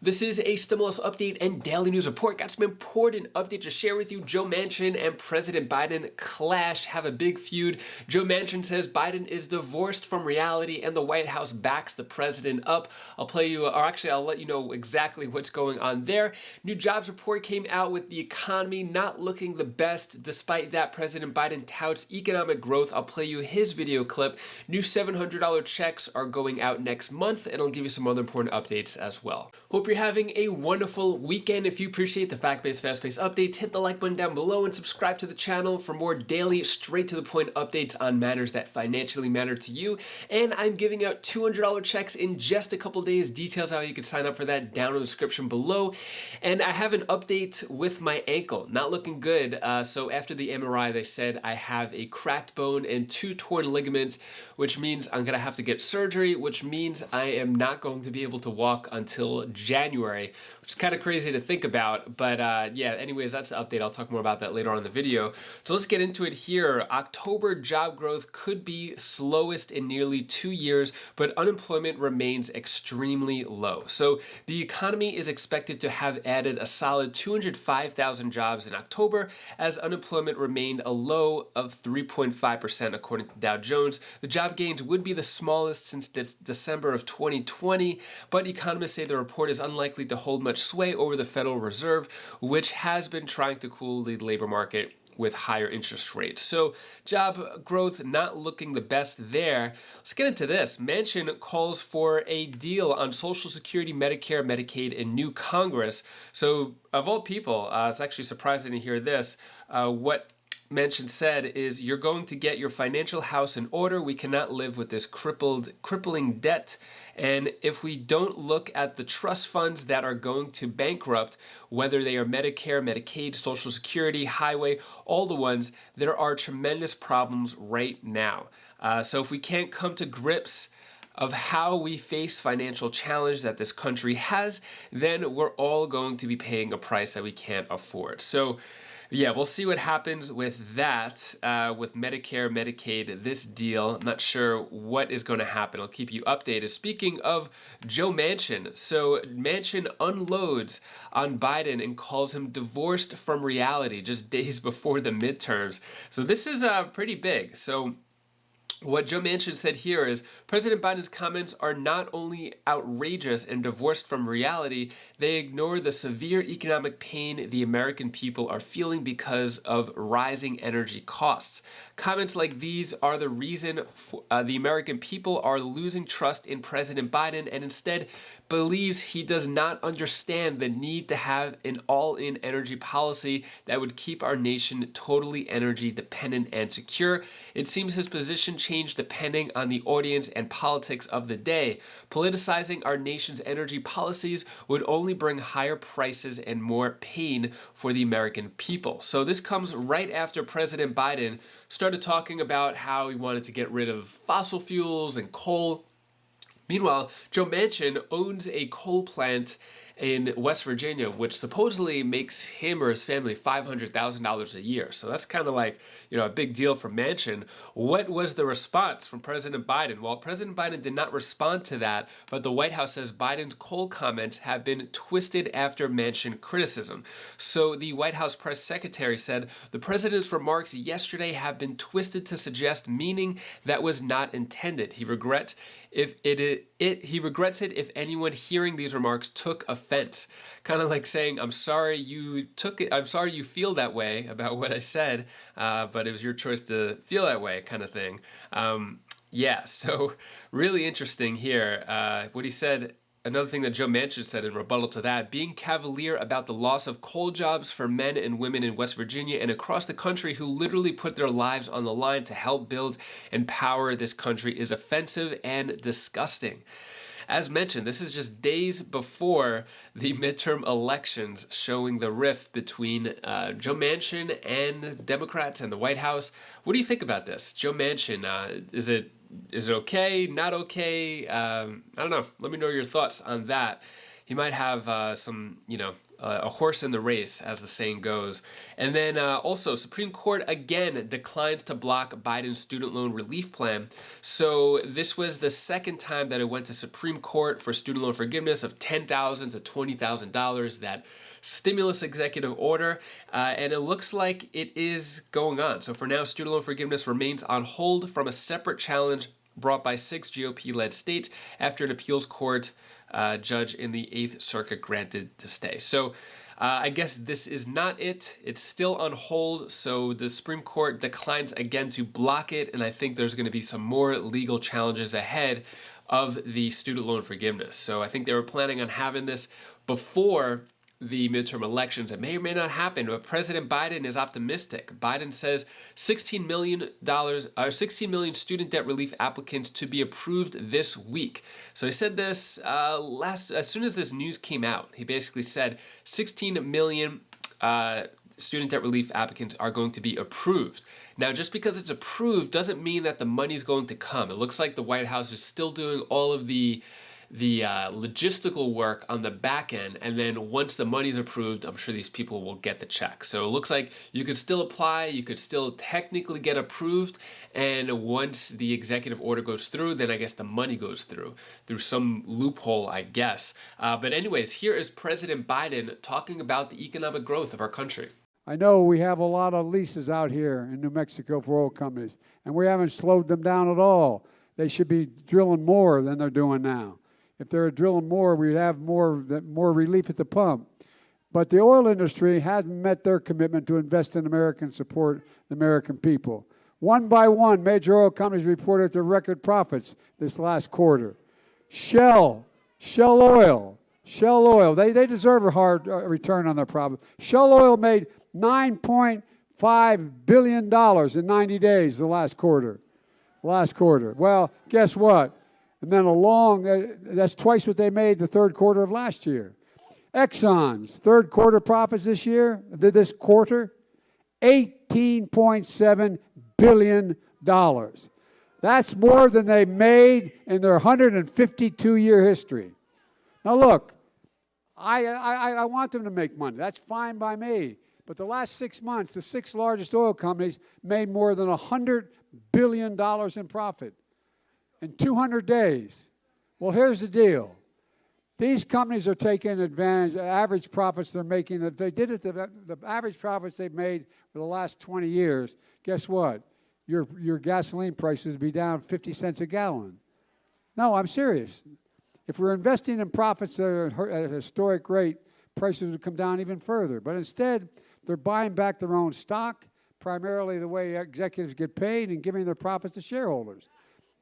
This is a stimulus update and daily news report. Got some important updates to share with you. Joe Manchin and President Biden clash, have a big feud. Joe Manchin says Biden is divorced from reality and the White House backs the president up. I'll let you know exactly what's going on there. New jobs report came out with the economy not looking the best. Despite that, President Biden touts economic growth. I'll play you his video clip. New $700 checks are going out next month, and I'll give you some other important updates as well. Hope you're having a wonderful weekend. If you appreciate the fact-based, fast-paced updates, hit the like button down below and subscribe to the channel for more daily, straight-to-the-point updates on matters that financially matter to you. And I'm giving out $200 checks in just a couple days. Details how you can sign up for that down in the description below. And I have an update with my ankle. Not looking good. So after the MRI, they said I have a cracked bone and 2 torn ligaments, which means I'm gonna have to get surgery, which means I am not going to be able to walk until January, which is kind of crazy to think about. But yeah, anyways, that's the update. I'll talk more about that later on in the video. So let's get into it here. October job growth could be slowest in nearly 2 years, but unemployment remains extremely low. So the economy is expected to have added a solid 205,000 jobs in October, as unemployment remained a low of 3.5% according to Dow Jones. The job gains would be the smallest since December of 2020, but economists say the report is unlikely to hold much sway over the Federal Reserve, which has been trying to cool the labor market with higher interest rates. So job growth not looking the best there. Let's get into this. Manchin calls for a deal on Social Security, Medicare, Medicaid, and new Congress. So of all people, it's actually surprising to hear this. What Manchin said is, you're going to get your financial house in order. We cannot live with this crippling debt. And if we don't look at the trust funds that are going to bankrupt, whether they are Medicare, Medicaid, Social Security, Highway, all the ones, there are tremendous problems right now. So if we can't come to grips of how we face financial challenge that this country has, then we're all going to be paying a price that we can't afford. So yeah, we'll see what happens with that, with Medicare, Medicaid, this deal. I'm not sure what is going to happen. I'll keep you updated. Speaking of Joe Manchin, so Manchin unloads on Biden and calls him divorced from reality just days before the midterms. So this is pretty big. So what Joe Manchin said here is, President Biden's comments are not only outrageous and divorced from reality, they ignore the severe economic pain the American people are feeling because of rising energy costs. Comments like these are the reason the American people are losing trust in President Biden, and instead believes he does not understand the need to have an all-in energy policy that would keep our nation totally energy dependent and secure. It seems his position change depending on the audience and politics of the day. Politicizing our nation's energy policies would only bring higher prices and more pain for the American people. So this comes right after President Biden started talking about how he wanted to get rid of fossil fuels and coal. Meanwhile, Joe Manchin owns a coal plant in West Virginia, which supposedly makes him or his family $500,000 a year. So that's kind of like, a big deal for Manchin. What was the response from President Biden? Well, President Biden did not respond to that, but the White House says Biden's coal comments have been twisted after Manchin criticism. So the White House press secretary said, the president's remarks yesterday have been twisted to suggest meaning that was not intended. He regrets it if anyone hearing these remarks took offense. Kind of like saying, I'm sorry you feel that way about what I said, but it was your choice to feel that way, kind of thing. Yeah, so really interesting here. What he said. Another thing that Joe Manchin said in rebuttal to that, being cavalier about the loss of coal jobs for men and women in West Virginia and across the country who literally put their lives on the line to help build and power this country is offensive and disgusting. As mentioned, this is just days before the midterm elections, showing the rift between Joe Manchin and Democrats and the White House. What do you think about this? Joe Manchin, is it okay? Not okay? I don't know. Let me know your thoughts on that. He might have some, a horse in the race, as the saying goes. And then also, Supreme Court again declines to block Biden's student loan relief plan. So this was the second time that it went to Supreme Court for student loan forgiveness of $10,000 to $20,000, that stimulus executive order, and it looks like it is going on. So for now, student loan forgiveness remains on hold from a separate challenge brought by 6 GOP-led states after an appeals court judge in the 8th Circuit granted the stay. So I guess this is not it. It's still on hold, so the Supreme Court declines again to block it, and I think there's going to be some more legal challenges ahead of the student loan forgiveness. So I think they were planning on having this before the midterm elections. It may or may not happen, but President Biden is optimistic. Biden says $16 million student debt relief applicants to be approved this week. So he said this as soon as this news came out. He basically said 16 million student debt relief applicants are going to be approved. Now, just because it's approved doesn't mean that the money's going to come. It looks like the White House is still doing all of the logistical work on the back end, and then once the money's approved, I'm sure these people will get the check. So it looks like you could still apply, you could still technically get approved, and once the executive order goes through, then I guess the money goes through some loophole, I guess. But anyways, here is President Biden talking about the economic growth of our country. I know we have a lot of leases out here in New Mexico for oil companies, and we haven't slowed them down at all. They should be drilling more than they're doing now. If they were drilling more, we'd have more relief at the pump. But the oil industry hasn't met their commitment to invest in America and support the American people. One by one, major oil companies reported their record profits this last quarter. Shell Oil, they deserve a hard return on their profit. Shell Oil made $9.5 billion in 90 days the last quarter. Well, guess what? And then that's twice what they made the third quarter of last year. Exxon's third quarter profits this quarter, $18.7 billion. That's more than they made in their 152-year history. Now look, I want them to make money. That's fine by me. But the last 6 months, the 6 largest oil companies made more than $100 billion in profit in 200 days. Well, here's the deal. These companies are taking advantage of average profits they're making. If they did it, the average profits they've made for the last 20 years, guess what? Your gasoline prices would be down 50 cents a gallon. No, I'm serious. If we're investing in profits that are at a historic rate, prices would come down even further. But instead, they're buying back their own stock, primarily the way executives get paid, and giving their profits to shareholders.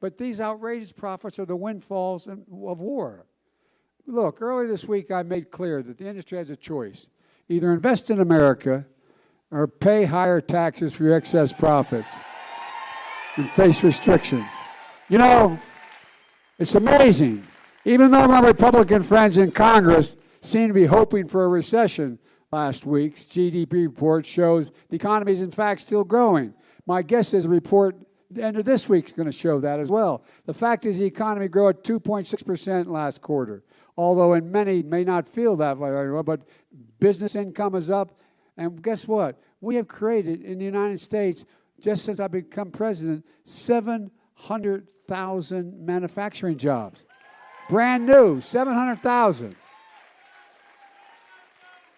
But these outrageous profits are the windfalls of war. Look, earlier this week I made clear that the industry has a choice. Either invest in America or pay higher taxes for your excess profits and face restrictions. You know, it's amazing. Even though my Republican friends in Congress seem to be hoping for a recession, last week's GDP report shows the economy is in fact still growing. My guess is the report the end of this week is going to show that as well. The fact is the economy grew at 2.6% last quarter, although in many may not feel that very well, but business income is up. And guess what? We have created in the United States, just since I've become president, 700,000 manufacturing jobs. Brand new, 700,000.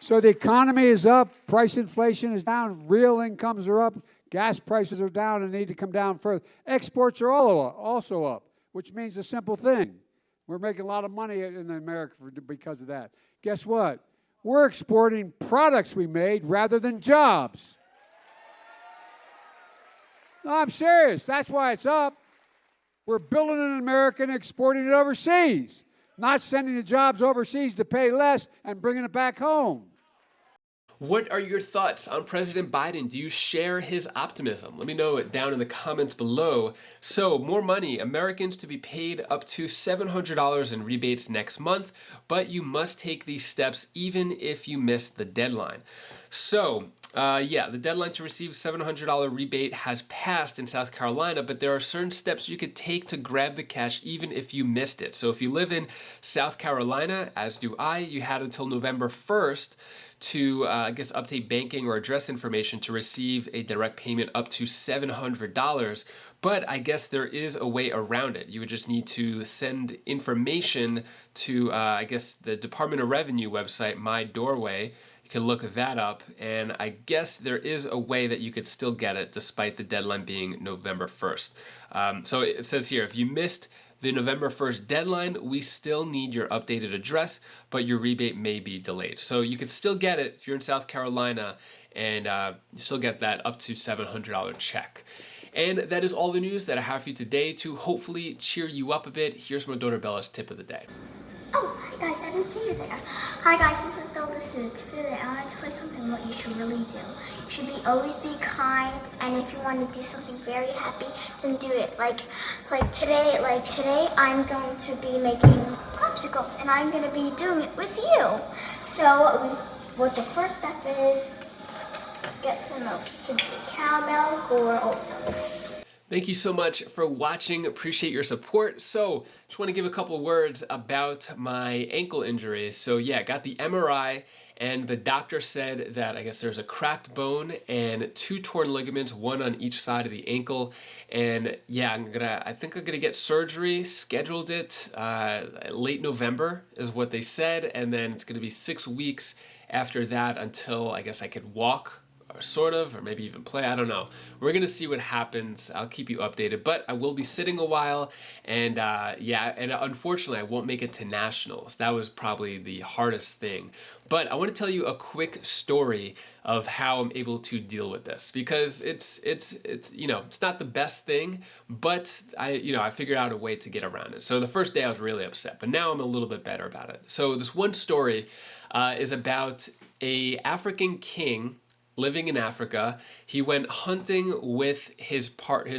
So the economy is up, price inflation is down, real incomes are up, gas prices are down and need to come down further. Exports are also up, which means a simple thing. We're making a lot of money in America because of that. Guess what? We're exporting products we made rather than jobs. No, I'm serious. That's why it's up. We're building it in America and exporting it overseas, not sending the jobs overseas to pay less and bringing it back home. What are your thoughts on President Biden? Do you share his optimism? Let me know it down in the comments below. So, more money. Americans to be paid up to $700 in rebates next month, but you must take these steps even if you miss the deadline. So, Yeah, the deadline to receive $700 rebate has passed in South Carolina, but there are certain steps you could take to grab the cash even if you missed it. So if you live in South Carolina, as do I, you had until November 1st to, I guess, update banking or address information to receive a direct payment up to $700. But I guess there is a way around it. You would just need to send information to, I guess, the Department of Revenue website, My Doorway. You can look that up, and I guess there is a way that you could still get it despite the deadline being November 1st. So it says here, if you missed the November 1st deadline, we still need your updated address, but your rebate may be delayed. So you could still get it if you're in South Carolina, and you still get that up to $700 check. And that is all the news that I have for you today to hopefully cheer you up a bit. Here's my daughter Bella's tip of the day. Oh, hi guys, I didn't see you there. Hi guys, this is Bill. This is today. I want to tell you something what you should really do. You should always be kind, and if you want to do something very happy, then do it. Like today, I'm going to be making popsicles, and I'm going to be doing it with you. So, what the first step is, get some milk. You can do cow milk or oat milk. Thank you so much for watching. Appreciate your support. So just want to give a couple of words about my ankle injury. So yeah, got the MRI, and the doctor said that I guess there's a cracked bone and 2 torn ligaments, one on each side of the ankle. And yeah, I think I'm gonna get surgery. Scheduled it late November is what they said, and then it's gonna be 6 weeks after that until I guess I could walk. Or sort of, or maybe even play, I don't know. We're gonna see what happens. I'll keep you updated, but I will be sitting a while, and yeah, and unfortunately I won't make it to nationals. That was probably the hardest thing. But I want to tell you a quick story of how I'm able to deal with this, because it's you know, it's not the best thing, but I figured out a way to get around it. So the first day I was really upset, but now I'm a little bit better about it. So this one story is about a African king living in Africa. He went hunting with his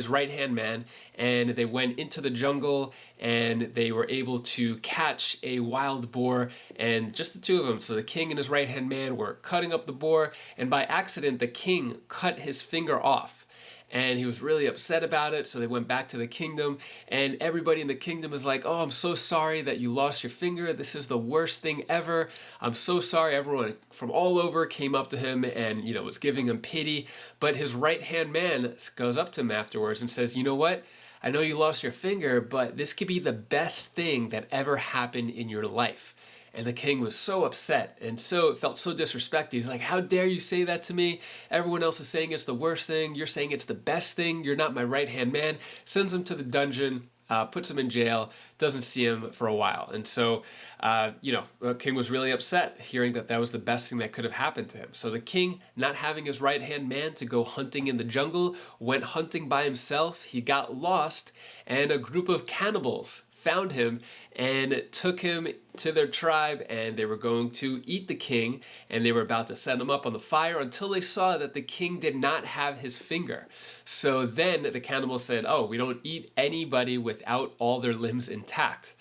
right-hand man, and they went into the jungle, and they were able to catch a wild boar, and just the two of them. So the king and his right-hand man were cutting up the boar, and by accident, the king cut his finger off. And he was really upset about it, so they went back to the kingdom, and everybody in the kingdom is like, oh, I'm so sorry that you lost your finger. This is the worst thing ever. I'm so sorry. Everyone from all over came up to him and, was giving him pity. But his right-hand man goes up to him afterwards and says, you know what? I know you lost your finger, but this could be the best thing that ever happened in your life. And the king was so upset and felt so disrespected. He's like, how dare you say that to me? Everyone else is saying it's the worst thing. You're saying it's the best thing. You're not my right-hand man. Sends him to the dungeon, puts him in jail, doesn't see him for a while. And so, the king was really upset hearing that that was the best thing that could have happened to him. So the king, not having his right-hand man to go hunting in the jungle, went hunting by himself. He got lost, and a group of cannibals found him and took him to their tribe, and they were going to eat the king, and they were about to set him up on the fire until they saw that the king did not have his finger. So then the cannibals said, oh, we don't eat anybody without all their limbs intact.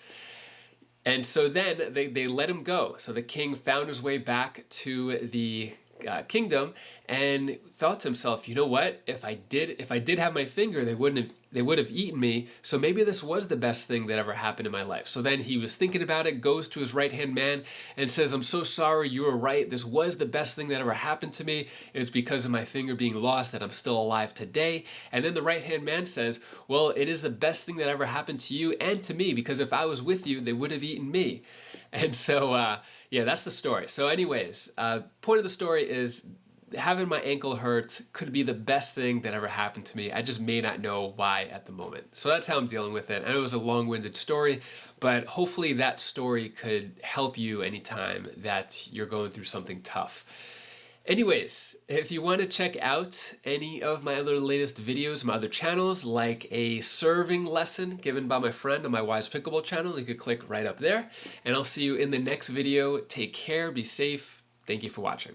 And so then they let him go. So the king found his way back to the kingdom and thought to himself, you know what? If I did have my finger, they would have eaten me. So maybe this was the best thing that ever happened in my life. So then he was thinking about it, goes to his right-hand man and says, I'm so sorry, you were right. This was the best thing that ever happened to me. It's because of my finger being lost that I'm still alive today. And then the right-hand man says, well, it is the best thing that ever happened to you and to me, because if I was with you, they would have eaten me. And so, yeah, that's the story. So anyways, point of the story is having my ankle hurt could be the best thing that ever happened to me. I just may not know why at the moment. So that's how I'm dealing with it. I know it was a long-winded story, but hopefully that story could help you anytime that you're going through something tough. Anyways, if you want to check out any of my other latest videos, my other channels, like a serving lesson given by my friend on my Wise Pickleball channel, you could click right up there. And I'll see you in the next video. Take care, be safe. Thank you for watching.